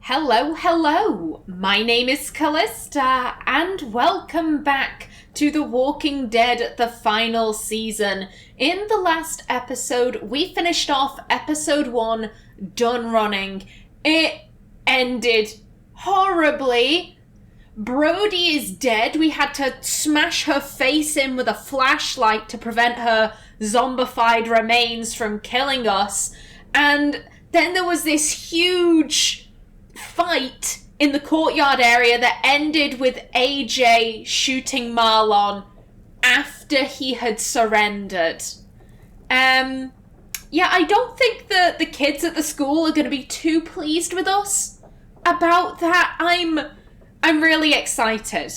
Hello, hello! My name is Callista, and welcome back to The Walking Dead, the final season. In the last episode, we finished off episode 1, Done Running. It ended horribly. Brody is dead. We had to smash her face in with a flashlight to prevent her zombified remains from killing us. And then there was this huge fight in the courtyard area that ended with AJ shooting Marlon after he had surrendered. Yeah, I don't think the kids at the school are going to be too pleased with us about that. I'm really excited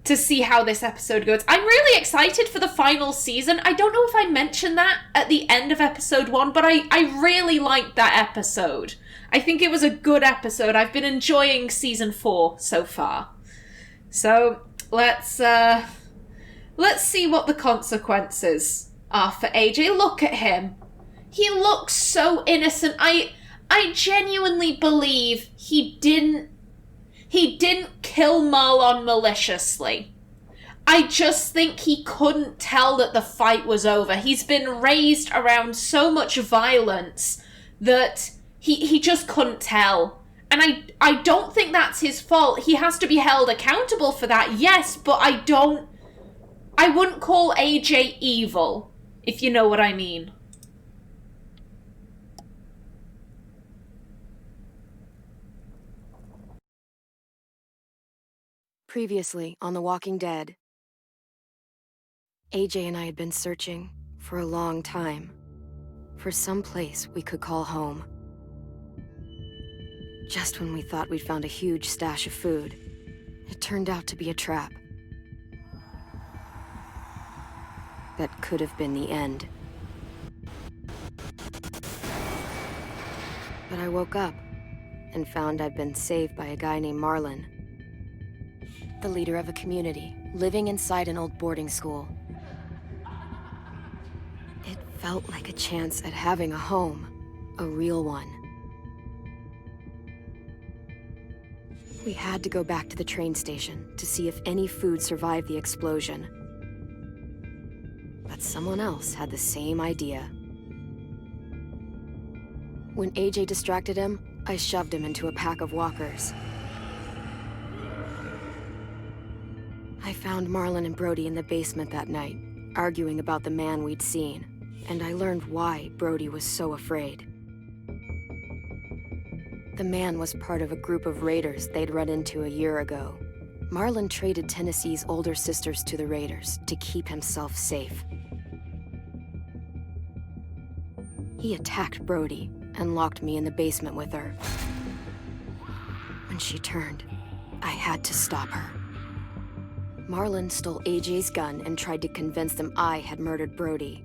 to see how this episode goes. I'm really excited for the final season. I don't know if I mentioned that at the end of episode 1, but I really liked that episode. I think it was a good episode. I've been enjoying season 4 so far. So let's see what the consequences are for AJ. Look at him. He looks so innocent. I genuinely believe he didn't kill Marlon maliciously. I just think he couldn't tell that the fight was over. He's been raised around so much violence that he just couldn't tell. And I don't think that's his fault. He has to be held accountable for that, yes, but I wouldn't call AJ evil, if you know what I mean. Previously on The Walking Dead, AJ and I had been searching for a long time for some place we could call home. Just when we thought we'd found a huge stash of food, it turned out to be a trap. That could have been the end. But I woke up and found I'd been saved by a guy named Marlon, the leader of a community, living inside an old boarding school. It felt like a chance at having a home, a real one. We had to go back to the train station to see if any food survived the explosion. But someone else had the same idea. When AJ distracted him, I shoved him into a pack of walkers. I found Marlon and Brody in the basement that night, arguing about the man we'd seen, and I learned why Brody was so afraid. The man was part of a group of raiders they'd run into a year ago. Marlon traded Tennessee's older sisters to the raiders to keep himself safe. He attacked Brody and locked me in the basement with her. When she turned, I had to stop her. Marlon stole AJ's gun and tried to convince them I had murdered Brody.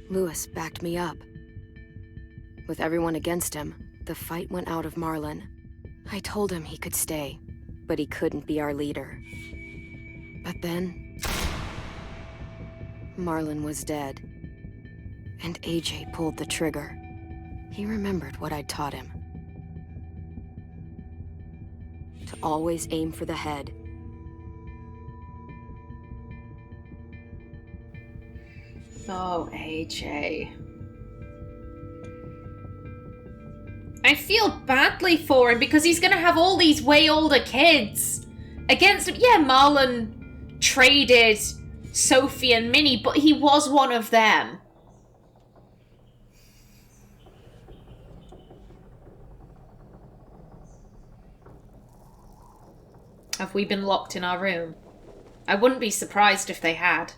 Lewis backed me up. With everyone against him, the fight went out of Marlon. I told him he could stay, but he couldn't be our leader. But then, Marlon was dead, and AJ pulled the trigger. He remembered what I'd taught him. To always aim for the head. Oh, AJ. I feel badly for him because he's gonna have all these way older kids against him. Yeah, Marlon traded Sophie and Minnie, but he was one of them. Have we been locked in our room? I wouldn't be surprised if they had.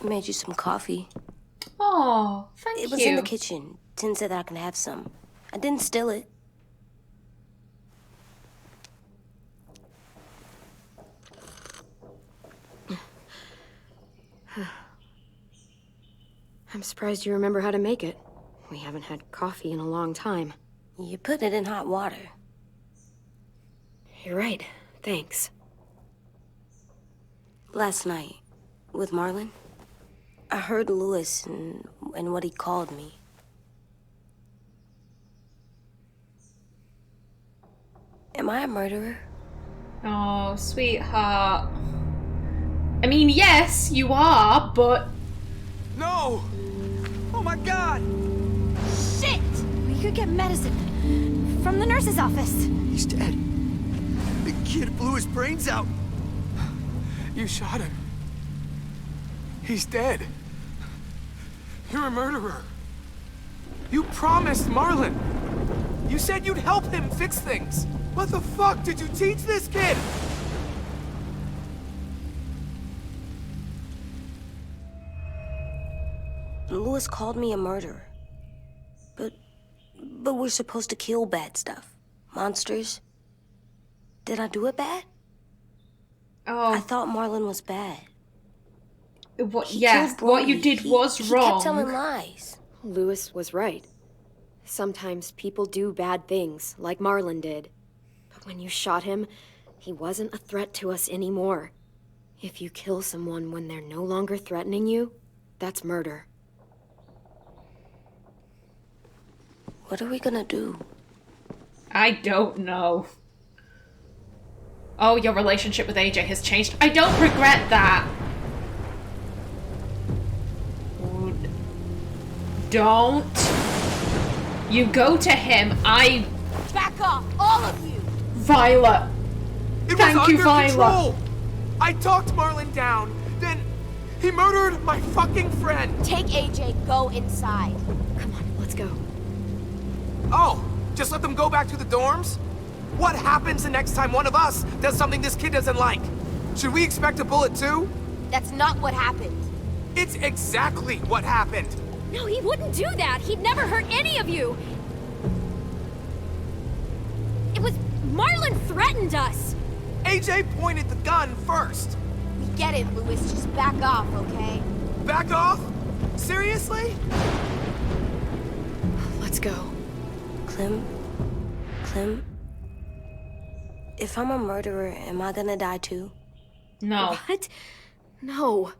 Made you some coffee. Oh, thank you. It was in the kitchen. Tin said that I can have some. I didn't steal it. I'm surprised you remember how to make it. We haven't had coffee in a long time. You put it in hot water. You're right. Thanks. Last night, with Marlon, I heard Lewis and what he called me. Am I a murderer? Oh, sweetheart. I mean, yes, you are, but... No! Oh my god! Shit! We could get medicine from the nurse's office. He's dead. The kid blew his brains out. You shot him. He's dead. You're a murderer. You promised Marlon. You said you'd help him fix things. What the fuck did you teach this kid? Lewis called me a murderer. But we're supposed to kill bad stuff. Monsters. Did I do it bad? Oh, I thought Marlon was bad. He yes, killed what you Brody. did was He wrong. kept telling lies. Lewis was right. Sometimes people do bad things, like Marlon did. But when you shot him, he wasn't a threat to us anymore. If you kill someone when they're no longer threatening you, that's murder. What are we gonna do? I don't know. Oh, your relationship with AJ has changed. I don't regret that. Don't. You go to him. Back off, all of you! Violet. It Thank was you, under Violet. control. I talked Marlon down. Then he murdered my fucking friend. Take AJ, go inside. Come on, let's go. Oh, just let them go back to the dorms? What happens the next time one of us does something this kid doesn't like? Should we expect a bullet too? That's not what happened. It's exactly what happened. No, he wouldn't do that. He'd never hurt any of you. It was... Marlon threatened us. AJ pointed the gun first. We get it, Lewis. Just back off, okay? Back off? Seriously? Let's go. Clem? If I'm a murderer, am I gonna die too? No. What? No.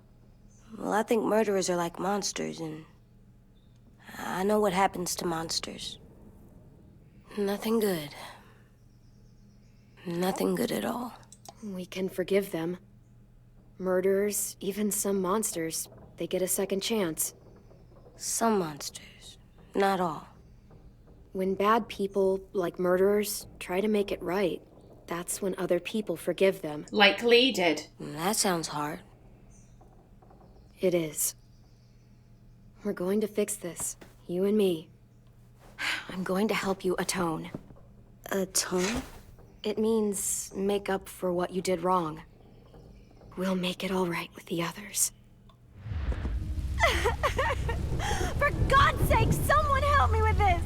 Well, I think murderers are like monsters, and I know what happens to monsters. Nothing good. Nothing good at all. We can forgive them. Murderers, even some monsters, they get a second chance. Some monsters, not all. When bad people, like murderers, try to make it right, that's when other people forgive them. Like Lee did. That sounds hard. It is. We're going to fix this, you and me. I'm going to help you atone. Atone? It means make up for what you did wrong. We'll make it all right with the others. For God's sake, someone help me with this!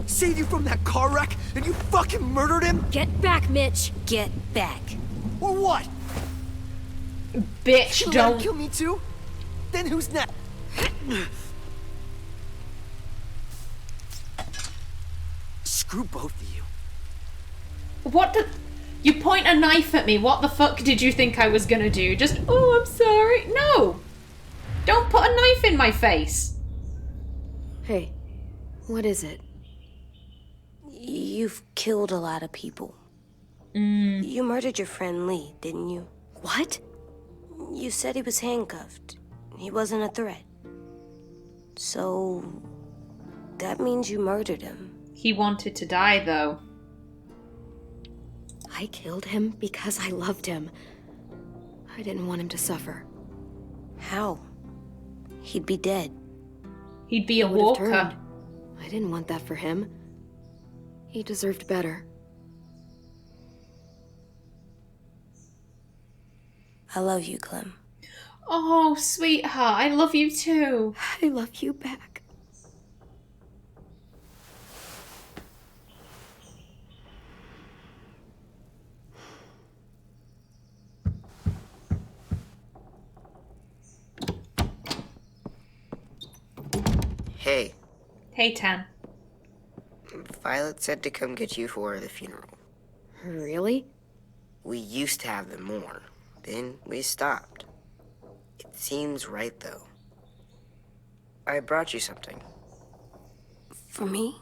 Saved you from that car wreck, and you fucking murdered him? Get back, Mitch! Get back. Or what? Bitch, You let him don't. kill me too? Then who's next? Screw both of you. What the... You point a knife at me. What the fuck did you think I was gonna do? Just, oh, I'm sorry. No. Don't put a knife in my face. Hey, what is it? You've killed a lot of people. You murdered your friend Lee, didn't you? What? You said he was handcuffed. He wasn't a threat. So... that means you murdered him. He wanted to die, though. I killed him because I loved him. I didn't want him to suffer. How? He'd be dead. He'd be a He would have walker. turned. I didn't want that for him. He deserved better. I love you, Clem. Oh, sweetheart, I love you too. I love you back. Hey, Hey, Tan. Violet said to come get you for the funeral. Really? We used to have them more. Then we stopped. It seems right, though. I brought you something. For me?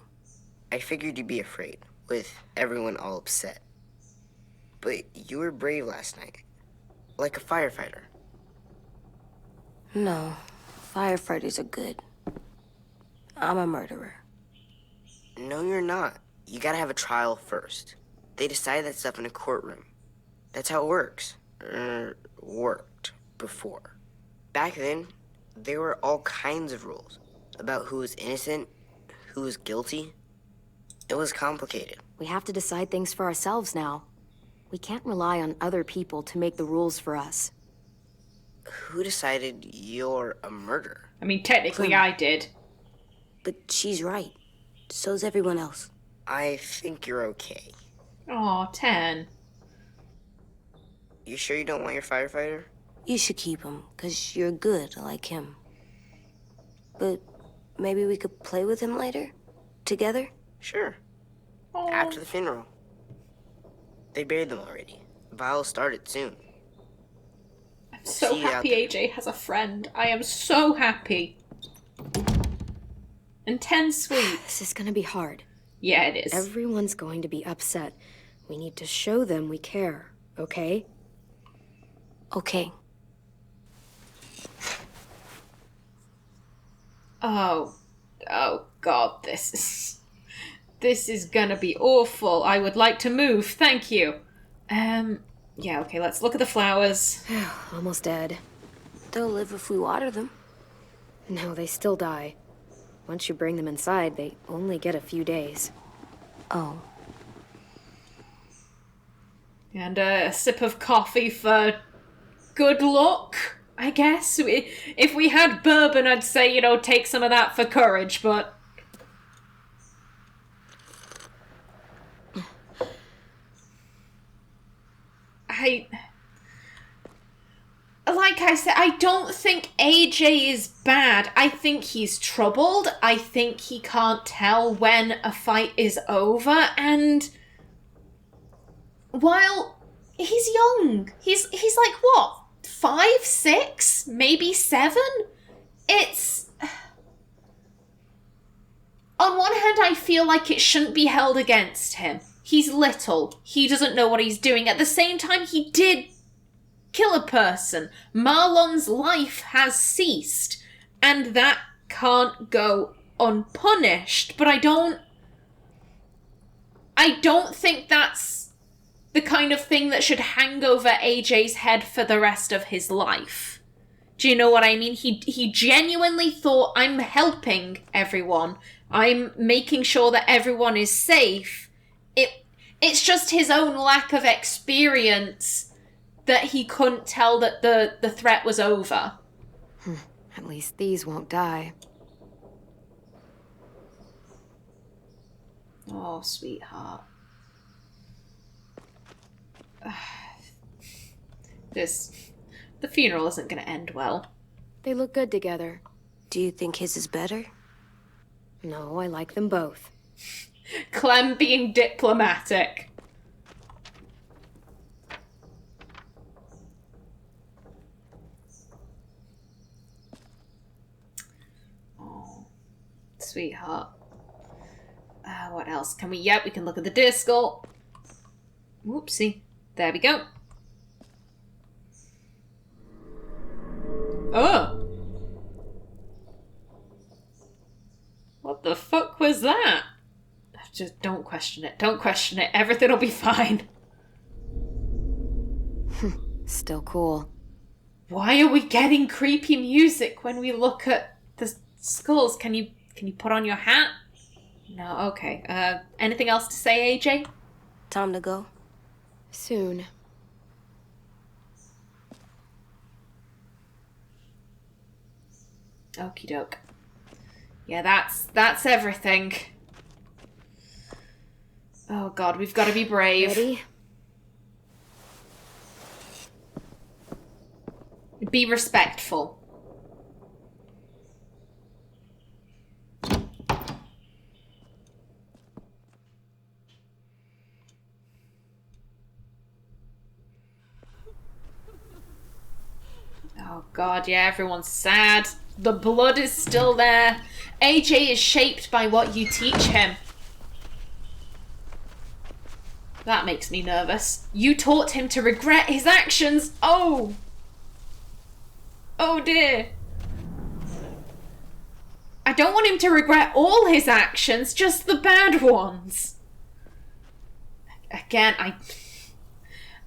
I figured you'd be afraid, with everyone all upset. But you were brave last night. Like a firefighter. No. Firefighters are good. I'm a murderer. No, you're not. You gotta have a trial first. They decide that stuff in a courtroom. That's how it works. Worked before. Back then, there were all kinds of rules about who was innocent, who was guilty. It was complicated. We have to decide things for ourselves now. We can't rely on other people to make the rules for us. Who decided you're a murderer? I mean, technically I did. But she's right. So's everyone else. I think you're okay. Aw, Tan. You sure you don't want your firefighter? You should keep him, 'cause you're good like him. But maybe we could play with him later? Together? Sure. Aw. After the funeral. They buried them already. Vile started soon. I'm so See you out happy there. AJ has a friend. I am so happy. And Tan's sweet. This is gonna be hard. Yeah, it is. Everyone's going to be upset. We need to show them we care, okay? Okay. Oh God, this is gonna be awful. I would like to move, thank you. Yeah, okay, let's look at the flowers. Almost dead. They'll live if we water them. No, they still die. Once you bring them inside, they only get a few days. Oh. And a sip of coffee for good luck, I guess. If we had bourbon, I'd say, you know, take some of that for courage, but... Like I said, I don't think AJ is bad. I think he's troubled. I think he can't tell when a fight is over, and... While he's young, he's like, what, 5, 6, maybe 7? It's... On one hand, I feel like it shouldn't be held against him. He's little. He doesn't know what he's doing. At the same time, he did kill a person. Marlon's life has ceased, and that can't go unpunished. But I don't think that's the kind of thing that should hang over AJ's head for the rest of his life. Do you know what I mean? He genuinely thought, I'm helping everyone. I'm making sure that everyone is safe. It's just his own lack of experience that he couldn't tell that the threat was over. At least these won't die. Oh, sweetheart. The funeral isn't going to end well. They look good together. Do you think his is better? No, I like them both. Clem being diplomatic. Oh, sweetheart. What else can we... Yep, we can look at the discal. Whoopsie. There we go. Oh! What the fuck was that? Just don't question it. Don't question it. Everything will be fine. Still cool. Why are we getting creepy music when we look at the skulls? Can you put on your hat? No, okay. Anything else to say, AJ? Time to go. Soon. Okie doke. Yeah, that's everything. Oh god, we've got to be brave. Ready? Be respectful. Oh god, yeah, everyone's sad. The blood is still there. AJ is shaped by what you teach him. That makes me nervous. You taught him to regret his actions. Oh! Oh dear. I don't want him to regret all his actions, just the bad ones. Again,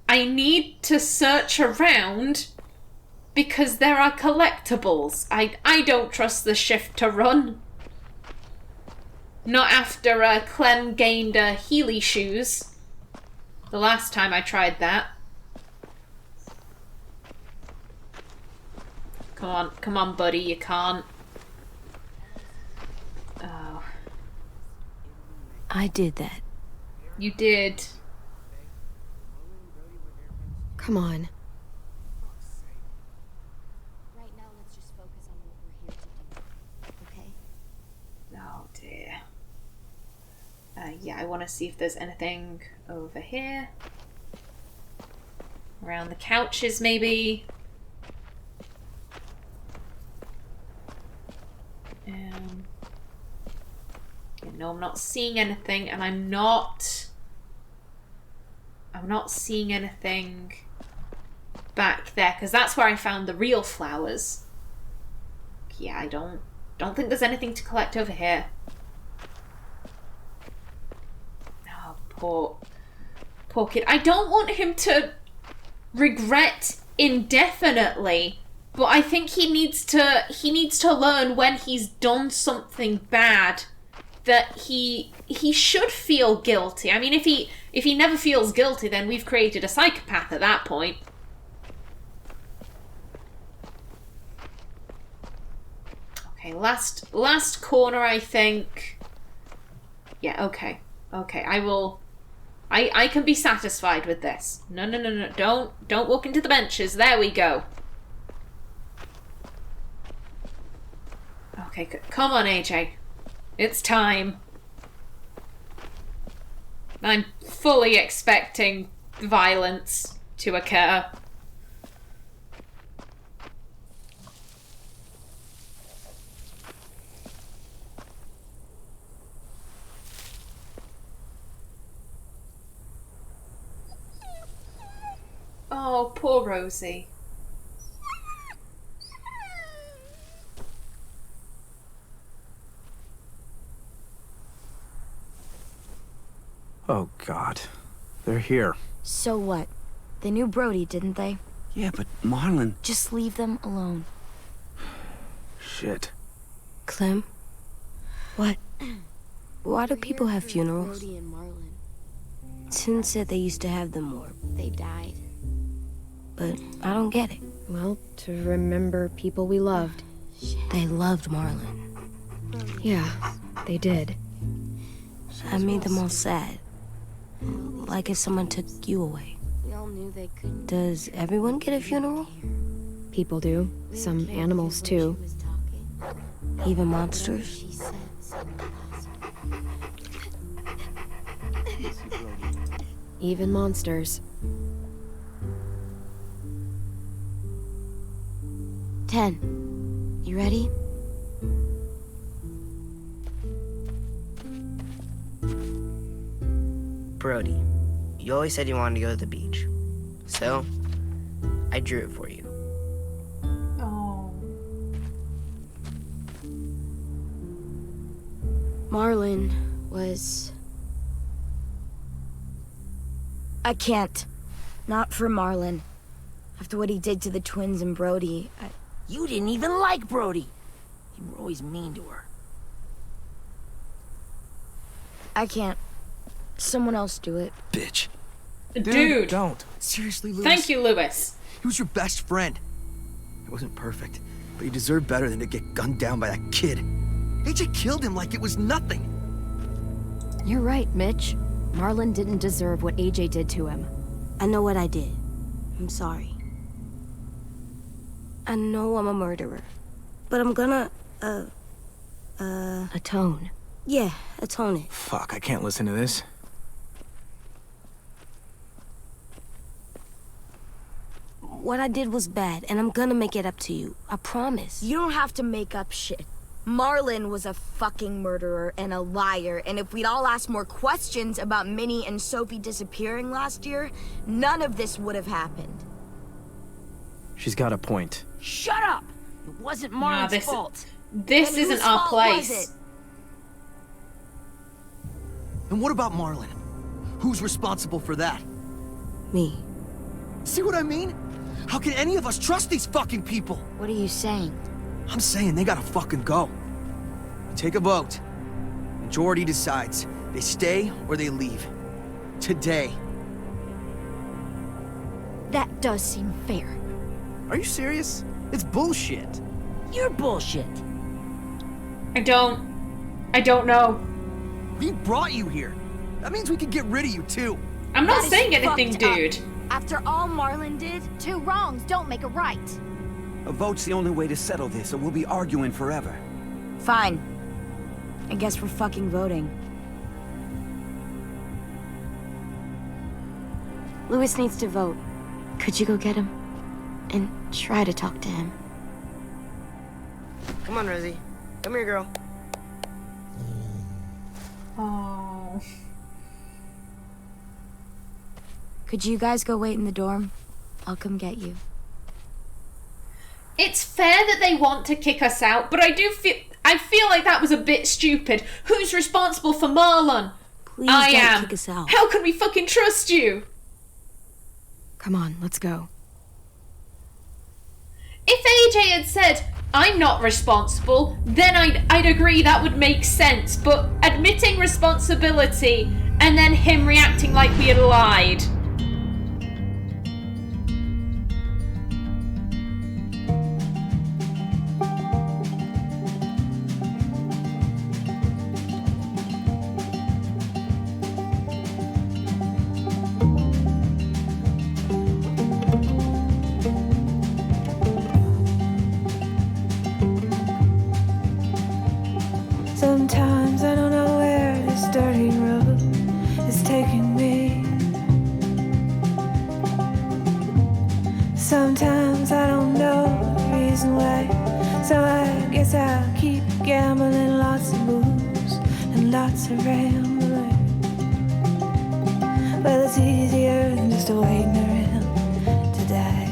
I need to search around because there are collectibles. I don't trust the shift to run. Not after Clem gained Healy shoes. The last time I tried that. Come on, buddy, you can't. Oh. I did that. You did. Come on. Right now, let's just focus on what we're here to do. Okay? Oh dear. Yeah, I want to see if there's anything over here. Around the couches, maybe. Yeah, no, I'm not seeing anything, and I'm not seeing anything back there, because that's where I found the real flowers. Yeah, I don't think there's anything to collect over here. Oh, poor kid. I don't want him to regret indefinitely, but I think he needs to learn when he's done something bad that he should feel guilty. I mean, if he never feels guilty, then we've created a psychopath at that point. Okay, last corner, I think. Yeah, okay. Okay, I can be satisfied with this. No. Don't walk into the benches. There we go. Okay, come on, AJ. It's time. I'm fully expecting violence to occur. Oh, poor Rosie. Oh, God. They're here. So what? They knew Brody, didn't they? Yeah, but Marlon... Just leave them alone. Shit. Clem, What? why do people have funerals? Brody and Marlon. Tin said they used to have them more, They died. but I don't get it. Well, to remember people we loved. They loved Marlon. Yeah, they did. I made them all sad. Like if someone took you away. We all knew they couldn't. Does everyone get a funeral? People do. Some animals, too. Even monsters? She said something Even monsters. 10. You ready? Brody, you always said you wanted to go to the beach. So, I drew it for you. Oh. Marlon was... I can't. Not for Marlon. After what he did to the twins and Brody, You didn't even like Brody. You were always mean to her. I can't. Someone else do it. Bitch. Dude. Don't. Seriously, Lewis? Thank you, Lewis. He was your best friend. He wasn't perfect, but he deserved better than to get gunned down by that kid. AJ killed him like it was nothing. You're right, Mitch. Marlon didn't deserve what AJ did to him. I know what I did. I'm sorry. I know I'm a murderer. But I'm gonna, Atone. yeah, atone it. Fuck, I can't listen to this. what I did was bad, and I'm gonna make it up to you. I promise. You don't have to make up shit. Marlon was a fucking murderer and a liar, and if we'd all asked more questions about Minnie and Sophie disappearing last year, none of this would have happened. She's got a point. Shut up! It wasn't Marlon's fault. This And isn't whose our fault was place. it? And what about Marlon? Who's responsible for that? Me. See what I mean? How can any of us trust these fucking people? What are you saying? I'm saying they gotta fucking go. Take a vote. Majority decides. They stay or they leave. Today. That does seem fair. Are you serious? It's bullshit. You're bullshit. I don't know. We brought you here. That means we can get rid of you too. I'm not That is saying anything, fucked up. dude. After all Marlon did, Two wrongs don't make a right. A vote's the only way to settle this, or we'll be arguing forever. fine. I guess we're fucking voting. Louis needs to vote. Could you go get him? And try to talk to him. Come on, Rosie. Come here, girl. Oh. Could you guys go wait in the dorm? I'll come get you. It's fair that they want to kick us out, but I feel like that was a bit stupid. Who's responsible for Marlon? Please I don't am. kick us out. How can we fucking trust you? Come on, let's go. If AJ had said, I'm not responsible, then I'd agree that would make sense, but admitting responsibility and then him reacting like we had lied. Sometimes I don't know where this dirty road is taking me. Sometimes I don't know the reason why, so I guess I'll keep gambling, lots of moves and lots of rambling. Well, it's easier than just waiting around to die.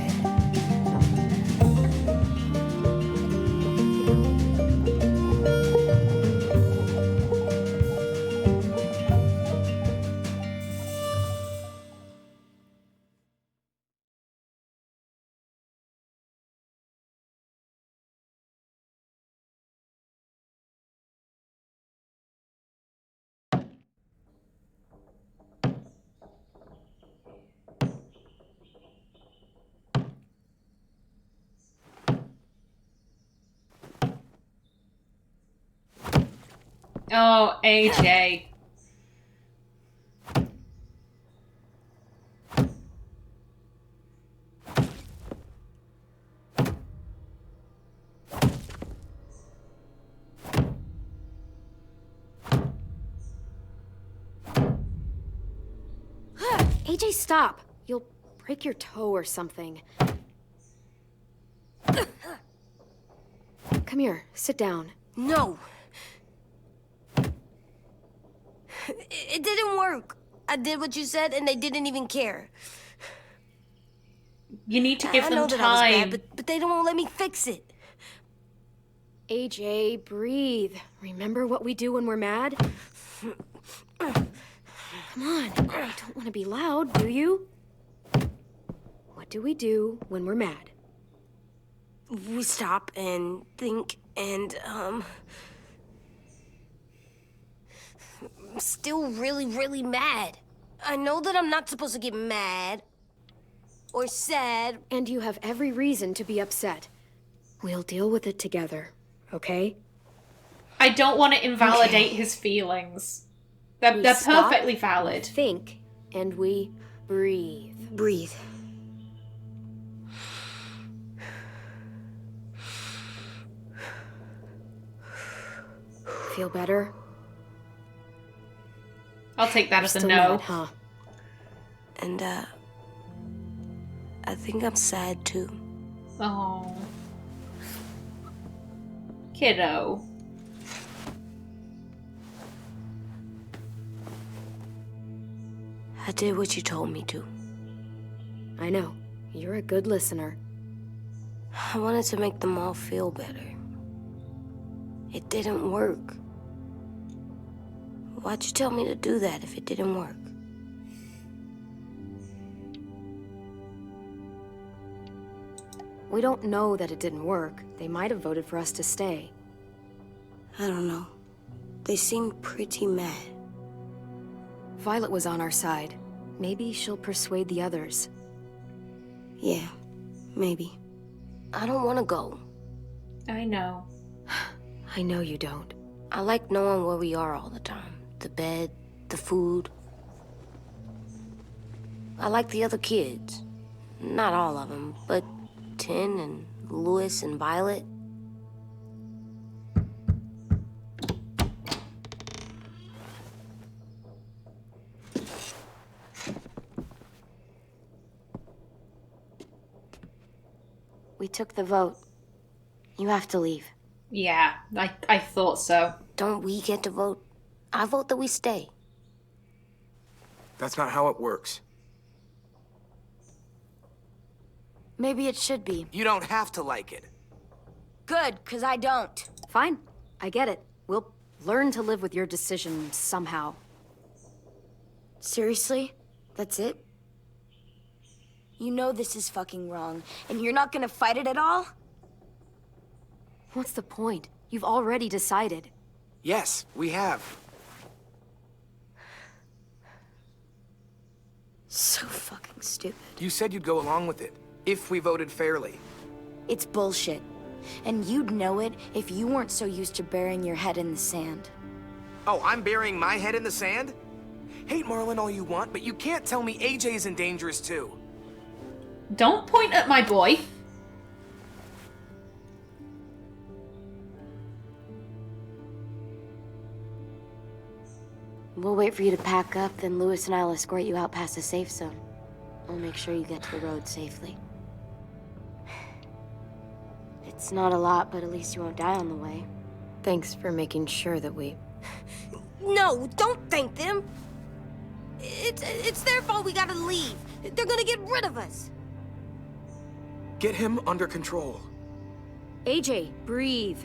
Oh, AJ. AJ, stop. You'll break your toe or something. Come here, sit down. No. It didn't work. I did what you said, and they didn't even care. You need to give I them know that I was time. bad, but they don't let me fix it. AJ, breathe. Remember what we do when we're mad? Come on, you don't want to be loud, do you? What do we do when we're mad? We stop and think and, I'm still really, really mad. I know that I'm not supposed to get mad or sad. And you have every reason to be upset. We'll deal with it together, okay? I don't want to invalidate his feelings. We They're stop, perfectly valid. Think, and we breathe. Breathe. Feel better? I'll take that as a Still no. mad, huh? And, I think I'm sad too. Oh. Kiddo. I did what you told me to. I know. You're a good listener. I wanted to make them all feel better. It didn't work. Why'd you tell me to do that if it didn't work? We don't know that it didn't work. They might have voted for us to stay. I don't know. They seemed pretty mad. Violet was on our side. Maybe she'll persuade the others. Yeah, maybe. I don't want to go. I know. I know you don't. I like knowing where we are all the time. The bed, the food. I like the other kids. Not all of them, but Tin and Louis and Violet. We took the vote. You have to leave. Yeah, I thought so. Don't we get to vote? I vote that we stay. That's not how it works. Maybe it should be. You don't have to like it. Good, 'cause I don't. Fine. I get it. We'll learn to live with your decision somehow. Seriously? That's it? You know this is fucking wrong, and you're not gonna fight it at all? What's the point? You've already decided. Yes, we have. So fucking stupid. You said you'd go along with it, if we voted fairly. It's bullshit. And you'd know it if you weren't so used to burying your head in the sand. Oh, I'm burying my head in the sand? Hate Marlon all you want, but you can't tell me AJ's in dangerous too. Don't point at my boy. We'll wait for you to pack up, then Louis and I'll escort you out past the safe zone. We'll make sure you get to the road safely. It's not a lot, but at least you won't die on the way. Thanks for making sure that we... No, don't thank them! It's their fault we gotta leave. They're gonna get rid of us. Get him under control. AJ, breathe.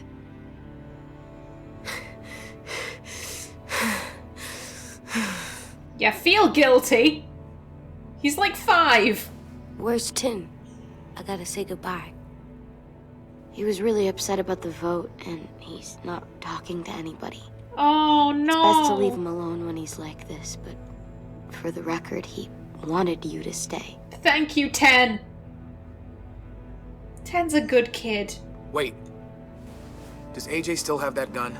Yeah, feel guilty. He's like 5. Where's Tin? I gotta say goodbye. He was really upset about the vote, and he's not talking to anybody. Oh, no. It's best to leave him alone when he's like this, but for the record, he wanted you to stay. Thank you, Ten. Ten's a good kid. Wait. Does AJ still have that gun?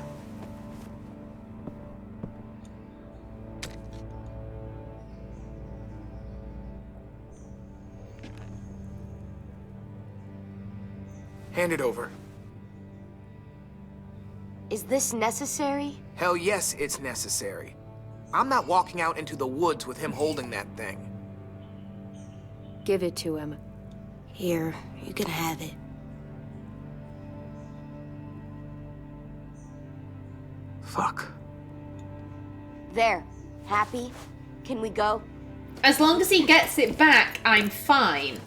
Hand it over. Is this necessary? Hell yes, it's necessary. I'm not walking out into the woods with him holding that thing. Give it to him. Here, you can have it. Fuck. There. Happy? Can we go? As long as he gets it back, I'm fine.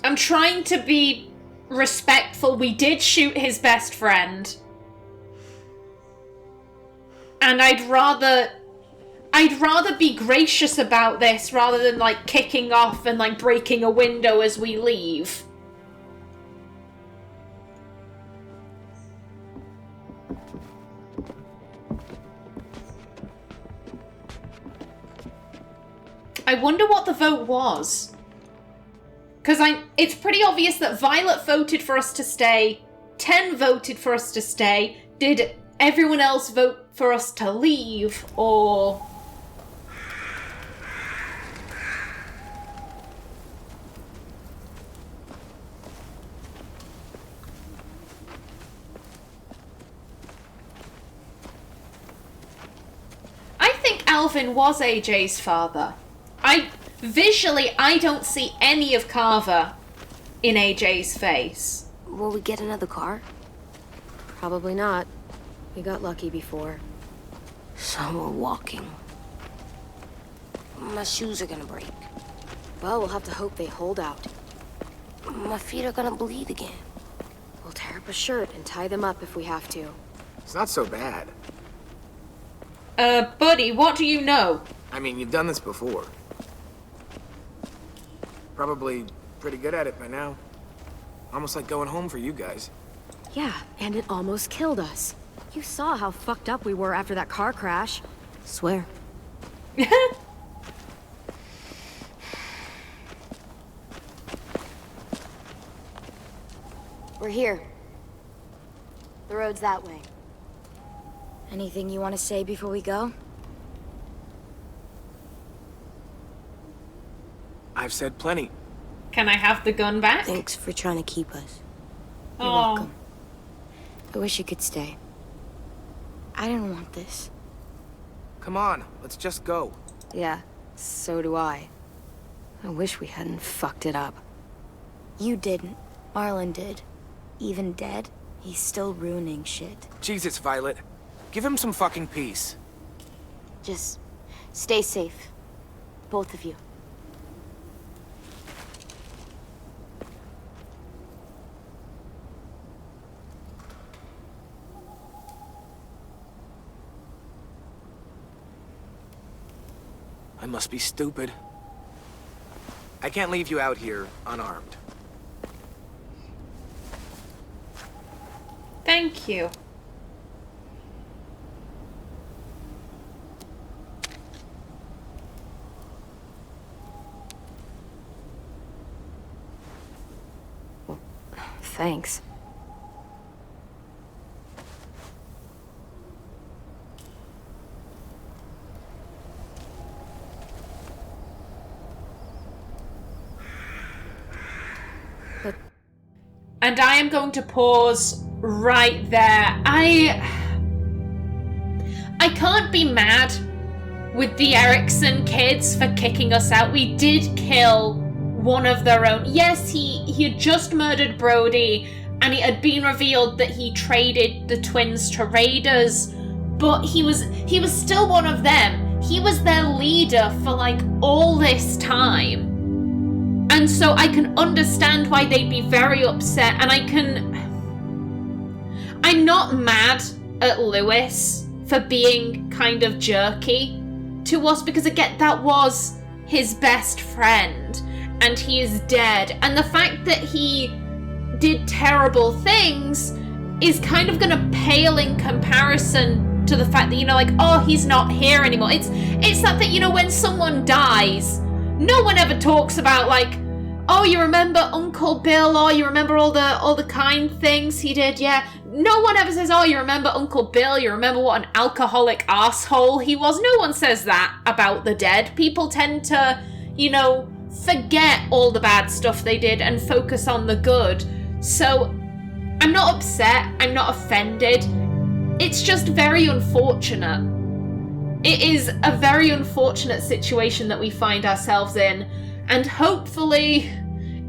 I'm trying to be respectful. We did shoot his best friend. And I'd rather be gracious about this rather than like kicking off and like breaking a window as we leave. I wonder what the vote was. Because it's pretty obvious that Violet voted for us to stay, Ten voted for us to stay. Did everyone else vote for us to leave, or... I think Alvin was AJ's father. Visually, I don't see any of Carver in AJ's face. Will we get another car? Probably not. We got lucky before. So we're walking. My shoes are gonna break. Well, we'll have to hope they hold out. My feet are gonna bleed again. We'll tear up a shirt and tie them up if we have to. It's not so bad. Buddy, what do you know? I mean, you've done this before. Probably pretty good at it by now. Almost like going home for you guys. Yeah, and it almost killed us. You saw how fucked up we were after that car crash. Swear. We're here. The road's that way. Anything you want to say before we go? I've said plenty. Can I have the gun back? Thanks for trying to keep us. You're welcome. I wish you could stay. I didn't want this. Come on, let's just go. Yeah, so do I. I wish we hadn't fucked it up. You didn't. Marlon did. Even dead, he's still ruining shit. Jesus, Violet. Give him some fucking peace. Just stay safe. Both of you. I must be stupid. I can't leave you out here unarmed. Thank you. Thanks. And I am going to pause right there. I can't be mad with the Erickson kids for kicking us out. We did kill one of their own. Yes, he had just murdered Brody, and it had been revealed that he traded the twins to raiders, but he was still one of them. He was their leader for like all this time. And so I can understand why they'd be very upset, and I'm not mad at Lewis for being kind of jerky to us, because again, that was his best friend, and he is dead. And the fact that he did terrible things is kind of gonna pale in comparison to the fact that, you know, like, oh, he's not here anymore. It's that thing, you know, when someone dies, no one ever talks about like, oh, you remember Uncle Bill, or you remember all the kind things he did, yeah. No one ever says, oh, you remember Uncle Bill, you remember what an alcoholic arsehole he was. No one says that about the dead. People tend to, you know, forget all the bad stuff they did and focus on the good. So, I'm not upset, I'm not offended. It's just very unfortunate. It is a very unfortunate situation that we find ourselves in. And hopefully,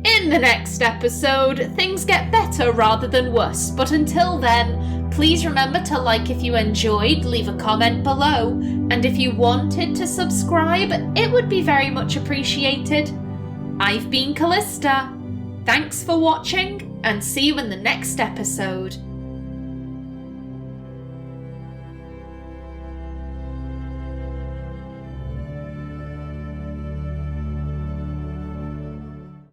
in the next episode, things get better rather than worse. But until then, please remember to like if you enjoyed, leave a comment below. And if you wanted to subscribe, it would be very much appreciated. I've been Callista. Thanks for watching, and see you in the next episode.